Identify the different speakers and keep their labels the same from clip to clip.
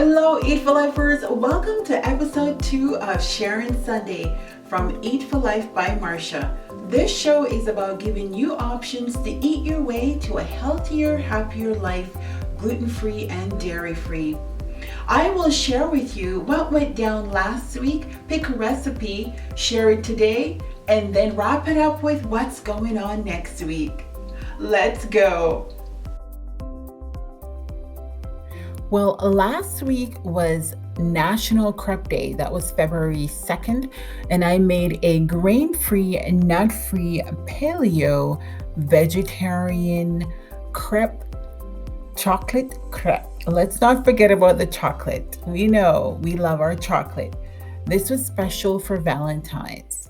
Speaker 1: Hello, Eat for Lifers. Welcome to episode 2 of Sharon Sunday from Eat for Life by Marsha. This show is about giving you options to eat your way to a healthier, happier life, gluten-free and dairy-free. I will share with you what went down last week, pick a recipe, share it today, and then wrap it up with what's going on next week. Let's go. Well, last week was National Crepe Day. That was February 2nd. And I made a grain-free, nut-free, paleo, vegetarian crepe, chocolate crepe. Let's not forget about the chocolate. We know we love our chocolate. This was special for Valentine's.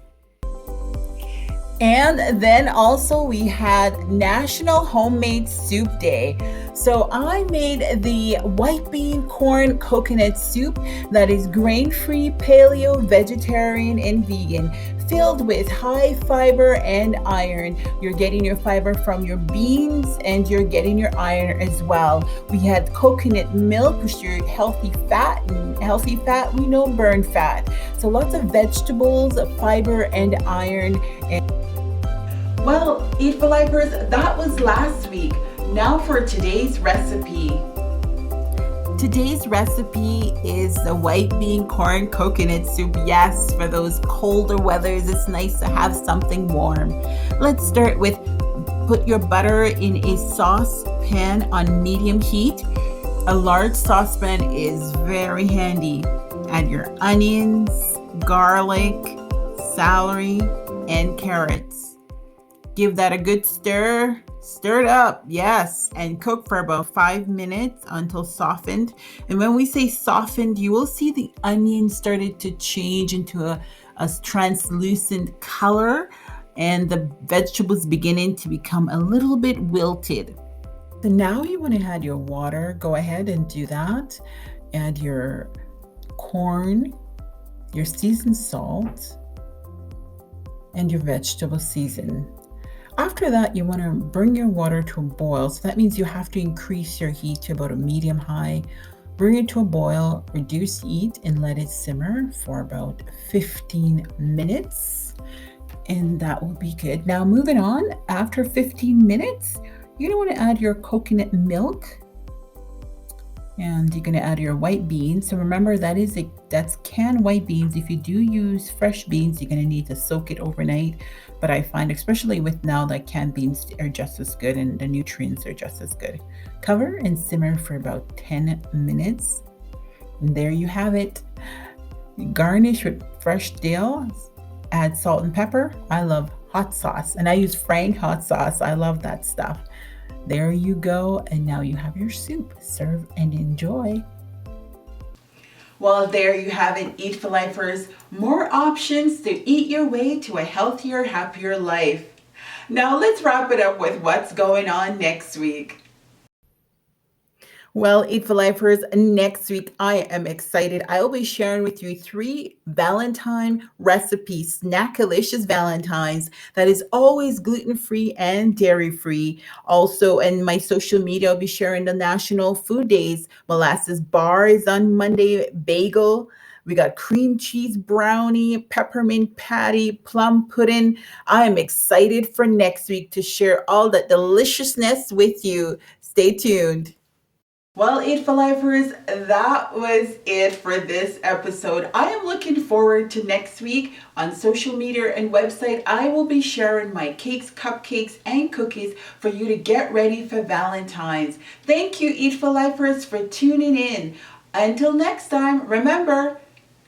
Speaker 1: And then also we had National Homemade Soup Day. So I made the white bean corn coconut soup that is grain-free, paleo, vegetarian, and vegan, filled with high fiber and iron. You're getting your fiber from your beans and you're getting your iron as well. We had coconut milk, which is healthy fat, and healthy fat, we know burn fat. So lots of vegetables, fiber, and iron. Well, Eat for Lifers, that was last week. Now for today's recipe. Today's recipe is the white bean corn coconut soup. Yes, for those colder weathers, it's nice to have something warm. Let's start with put your butter in a saucepan on medium heat. A large saucepan is very handy. Add your onions, garlic, celery, and carrots. Give that a good stir. Stir it up, yes, and cook for about 5 minutes until softened. And when we say softened, you will see the onion started to change into a translucent color and the vegetables beginning to become a little bit wilted. So now you want to add your water. Go ahead and do that. Add your corn, your seasoned salt, and your vegetable season. After that, you want to bring your water to a boil. So that means you have to increase your heat to about a medium high. Bring it to a boil, reduce heat, and let it simmer for about 15 minutes. And that will be good. Now moving on, after 15 minutes, you're going to want to add your coconut milk. And you're going to add your white beans. So remember, that's canned white beans. If you do use fresh beans, you're going to need to soak it overnight. But I find, especially with now, that canned beans are just as good and the nutrients are just as good. Cover and simmer for about 10 minutes. And there you have it. Garnish with fresh dill. Add salt and pepper. I love hot sauce, and I use Frank hot sauce. I love that stuff. There you go, and now you have your soup. Serve and enjoy. Well, there you have it, Eat for Lifers. More options to eat your way to a healthier, happier life. Now let's wrap it up with what's going on next week. Well, Eat for Lifers, next week I am excited. I will be sharing with you 3 Valentine recipes, Snackalicious Valentines, that is always gluten-free and dairy-free. Also, in my social media, I'll be sharing the National Food Days. Molasses bar is on Monday, bagel. We got cream cheese brownie, peppermint patty, plum pudding. I am excited for next week to share all that deliciousness with you. Stay tuned. Well, Eat for Lifers, that was it for this episode. I am looking forward to next week. On social media and website, I will be sharing my cakes, cupcakes, and cookies for you to get ready for Valentine's. Thank you, Eat for Lifers, for tuning in. Until next time, remember,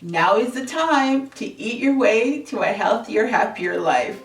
Speaker 1: now is the time to eat your way to a healthier, happier life.